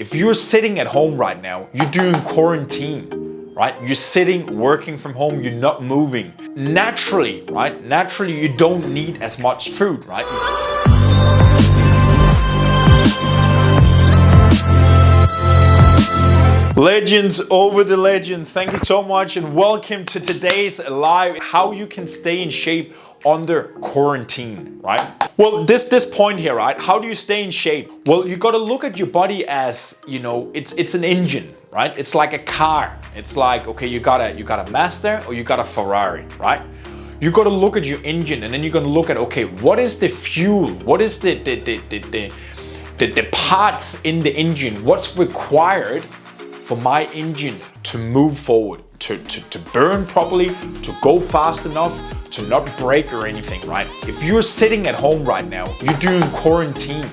If you're sitting at home right now, you're doing quarantine, right? You're sitting, working from home, you're not moving. Naturally, right? Naturally, you don't need as much food, right? Legends over the legends, thank you so much and welcome to today's live, how you can stay in shape under quarantine, right? Well, this point here, right? How do you stay in shape? Well, you got to look at your body as, you know, it's an engine, right? It's like a car. It's like, okay, you got a Mazda or you got a Ferrari, right? You got to look at your engine and then you're going to look at, okay, what is the fuel? What is the parts in the engine? What's required for my engine to move forward, to burn properly, to go fast enough, to not break or anything, right? If you're sitting at home right now, you're doing quarantine,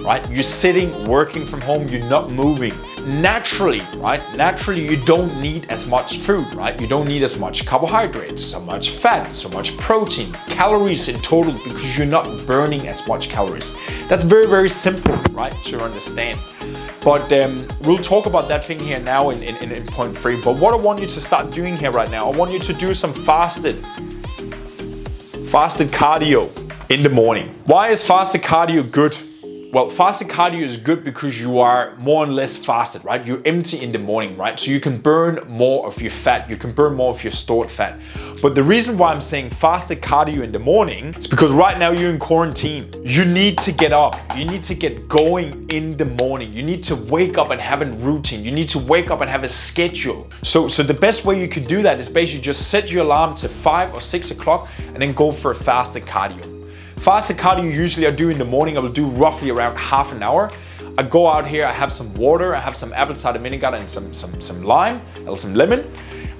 right? You're sitting, working from home, you're not moving. Naturally, right? Naturally, you don't need as much food, right? You don't need as much carbohydrates, so much fat, so much protein, calories in total, because you're not burning as much calories. That's very, very simple, right, to understand. But we'll talk about that thing here now in point 3. But what I want you to start doing here right now, I want you to do some fasted cardio in the morning. Why is fasted cardio good? Well, fasted cardio is good because you are more or less fasted, right? You're empty in the morning, right? So you can burn more of your fat, you can burn more of your stored fat. But the reason why I'm saying fasted cardio in the morning is because right now you're in quarantine. You need to get up, you need to get going in the morning. You need to wake up and have a routine. You need to wake up and have a schedule. So the best way you could do that is basically just set your alarm to 5 or 6 o'clock and then go for a fasted cardio. Fasted cardio usually I do in the morning. I will do roughly around half an hour. I go out here, I have some water, I have some apple cider vinegar and some lime, and some lemon.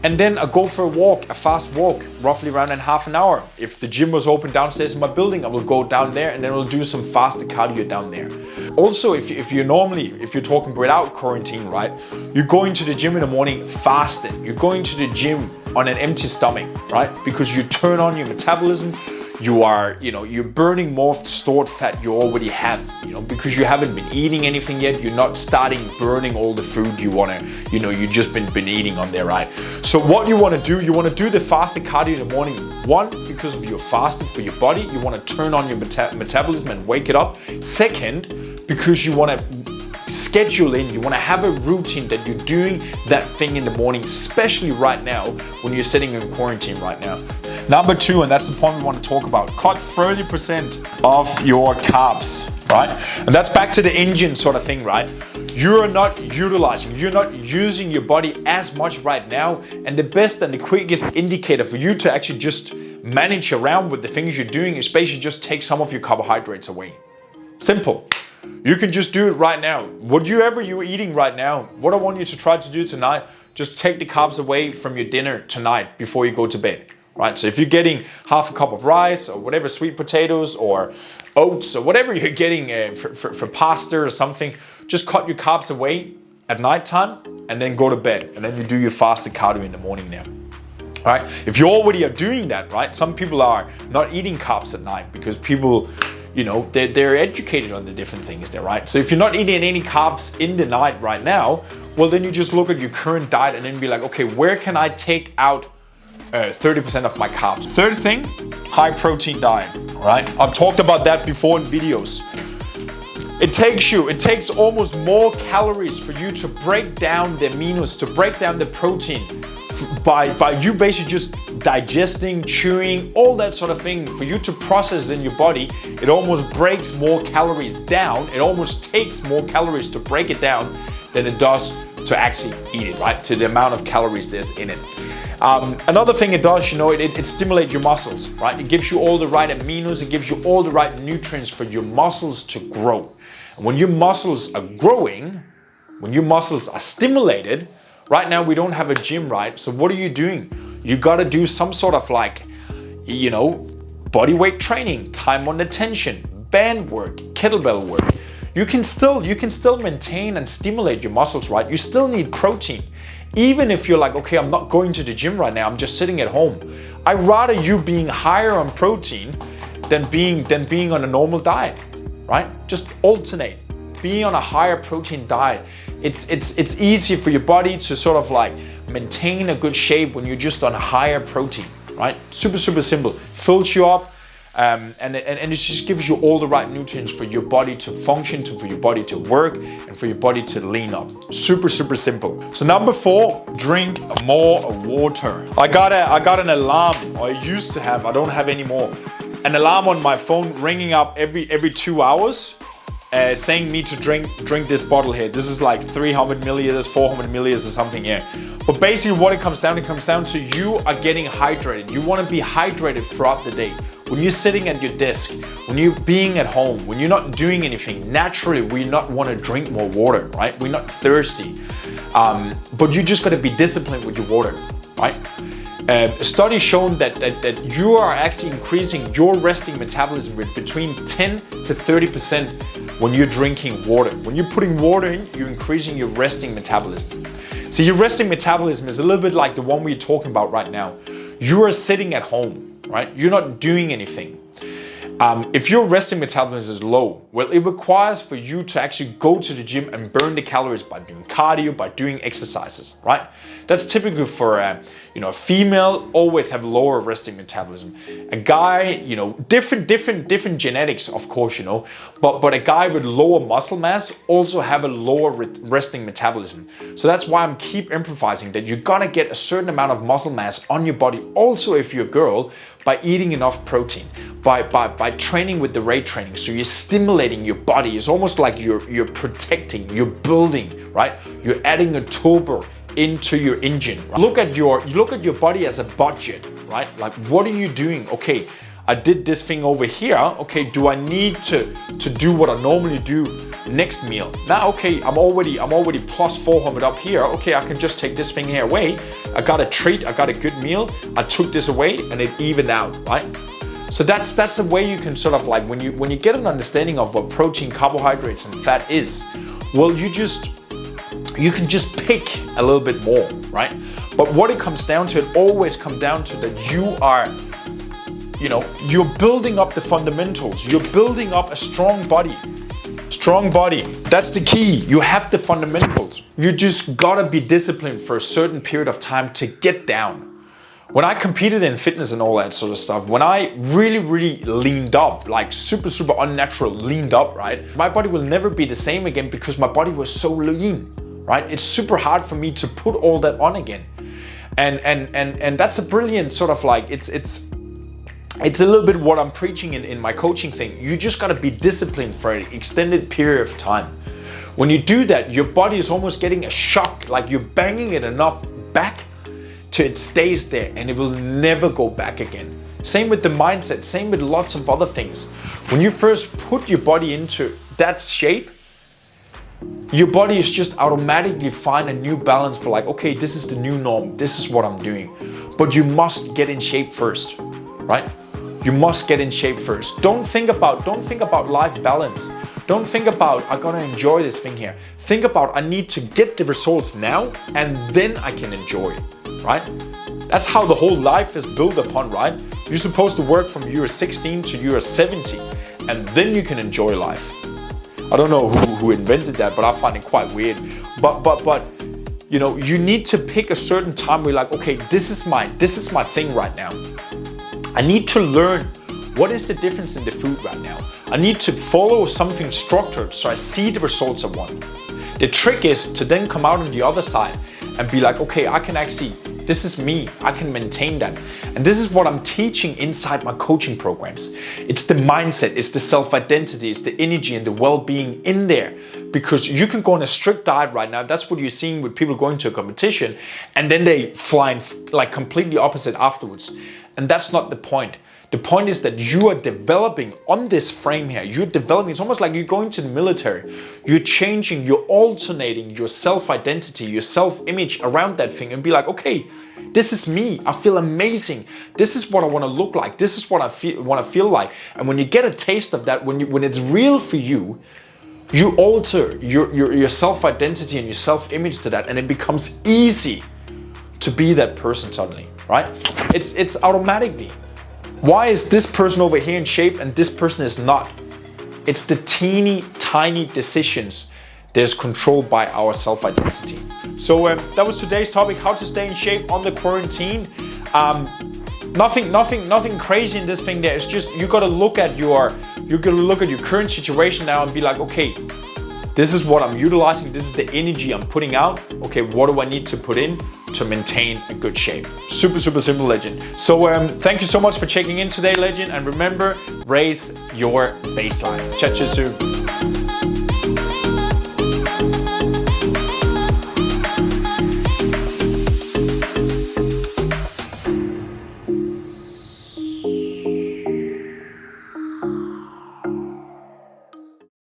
And then I go for a walk, a fast walk, roughly around half an hour. If the gym was open downstairs in my building, I will go down there and then we'll do some fasted cardio down there. Also, if you're talking without quarantine, right? You're going to the gym in the morning fasted. You're going to the gym on an empty stomach, right? Because you turn on your metabolism. You're burning more of the stored fat you already have, because you haven't been eating anything yet. You're not starting burning all the food you want to, you've just been eating on there, right? So what you want to do the fasted cardio in the morning. 1, because of your fasted for your body. You want to turn on your metabolism and wake it up. 2nd, because you want to schedule in, you want to have a routine that you're doing that thing in the morning, especially right now when you're sitting in quarantine right now. Number 2, and that's the point we want to talk about, cut 30% of your carbs, right? And that's back to the engine sort of thing, right? You're not using your body as much right now, and the best and the quickest indicator for you to actually just manage around with the things you're doing is basically just take some of your carbohydrates away. Simple. You can just do it right now. Whatever you're eating right now, what I want you to try to do tonight, just take the carbs away from your dinner tonight before you go to bed, right? So if you're getting half a cup of rice or whatever, sweet potatoes or oats or whatever you're getting for pasta or something, just cut your carbs away at nighttime and then go to bed. And then you do your fasted cardio in the morning now. All right? If you already are doing that, right? Some people are not eating carbs at night because people, they're educated on the different things there, right? So if you're not eating any carbs in the night right now, well, then you just look at your current diet and then be like, okay, where can I take out 30% of my carbs? 3rd thing, high protein diet, right? I've talked about that before in videos. It takes almost more calories for you to break down the aminos, to break down the protein by you basically just digesting, chewing, all that sort of thing. For you to process in your body, it almost breaks more calories down. It almost takes more calories to break it down than it does to actually eat it, right? To the amount of calories there's in it. Another thing it does, it stimulates your muscles, right? It gives you all the right aminos, it gives you all the right nutrients for your muscles to grow. And when your muscles are growing, when your muscles are stimulated, right now we don't have a gym, right? So what are you doing? You got to do some sort of body weight training, time on attention, band work, kettlebell work. You can still maintain and stimulate your muscles, right? You still need protein. Even if you're like, okay, I'm not going to the gym right now, I'm just sitting at home. I'd rather you being higher on protein than being on a normal diet, right? Just alternate. being on a higher protein diet, it's easy for your body to sort of like maintain a good shape when you're just on higher protein, right? Super simple. Fills you up, and it just gives you all the right nutrients for your body to function, for your body to work, and for your body to lean up. Super simple. So number 4, drink more water. I got an alarm, or I used to have, I don't have anymore, an alarm on my phone ringing up every 2 hours, saying me to drink this bottle here. This is like 300 milliliters, 400 milliliters or something here. But basically what it comes down to you are getting hydrated. You want to be hydrated throughout the day. When you're sitting at your desk, when you're being at home, when you're not doing anything, naturally we not want to drink more water, right? We're not thirsty. But you just got to be disciplined with your water, right? A study shown that you are actually increasing your resting metabolism with between 10 to 30% when you're drinking water. When you're putting water in, you're increasing your resting metabolism. So your resting metabolism is a little bit like the one we're talking about right now. You are sitting at home, right? You're not doing anything. If your resting metabolism is low, well, it requires for you to actually go to the gym and burn the calories by doing cardio, by doing exercises, right? That's typical for a female, always have lower resting metabolism. A guy, different genetics, of course, but a guy with lower muscle mass also have a lower resting metabolism. So that's why I'm keep emphasizing that you're gonna get a certain amount of muscle mass on your body, also if you're a girl, by eating enough protein, by training with the weight training. So you're stimulating your body. It's almost like you're protecting, you're building, right? You're adding a turbo into your engine. Right? Look at your body as a budget, right? Like, what are you doing? Okay, I did this thing over here. Okay, do I need to do what I normally do next meal? Now, okay, I'm already plus 400 up here. Okay, I can just take this thing here away. I got a treat, I got a good meal. I took this away and it evened out, right? So that's the way you can sort of like, when you get an understanding of what protein, carbohydrates, and fat is, well, you can just pick a little bit more, right? But what it comes down to, it always comes down to that you're building up the fundamentals. You're building up a strong body. Strong body. That's the key. You have the fundamentals. You just gotta be disciplined for a certain period of time to get down. When I competed in fitness and all that sort of stuff, when I really leaned up, like super unnatural leaned up, right? My body will never be the same again because my body was so lean, right? It's super hard for me to put all that on again. And that's a brilliant sort of like, it's a little bit what I'm preaching in my coaching thing. You just gotta be disciplined for an extended period of time. When you do that, your body is almost getting a shock, like you're banging it enough back till it stays there and it will never go back again. Same with the mindset, same with lots of other things. When you first put your body into that shape, your body is just automatically find a new balance for like, okay, this is the new norm, this is what I'm doing. But you must get in shape first, right? You must get in shape first. Don't think about life balance. Don't think about, I gotta enjoy this thing here. Think about, I need to get the results now and then I can enjoy it, right? That's how the whole life is built upon, right? You're supposed to work from you're 16 to you're 70 and then you can enjoy life. I don't know who invented that, but I find it quite weird. But you need to pick a certain time where you're like, okay, this is my thing right now. I need to learn what is the difference in the food right now. I need to follow something structured so I see the results I want. The trick is to then come out on the other side and be like, okay, I can actually, this is me, I can maintain that. And this is what I'm teaching inside my coaching programs. It's the mindset, it's the self-identity, it's the energy and the well-being in there. Because you can go on a strict diet right now, that's what you're seeing with people going to a competition, and then they fly like completely opposite afterwards. And that's not the point. The point is that you are developing on this frame here. You're developing, it's almost like you're going to the military. You're changing, you're alternating your self-identity, your self-image around that thing and be like, okay, this is me. I feel amazing. This is what I want to look like. This is what I want to feel like. And when you get a taste of that, when it's real for you, you alter your self-identity and your self-image to that, and it becomes easy to be that person suddenly, right? It's automatically. Why is this person over here in shape and this person is not? It's the teeny tiny decisions that's controlled by our self-identity. So that was today's topic, how to stay in shape on the quarantine. Nothing crazy in this thing there. It's just you gotta look at your current situation now and be like, okay, this is what I'm utilizing, this is the energy I'm putting out. Okay, what do I need to put in to maintain a good shape? Super simple, legend. So thank you so much for checking in today, legend, and remember, raise your baseline. Chat to you soon.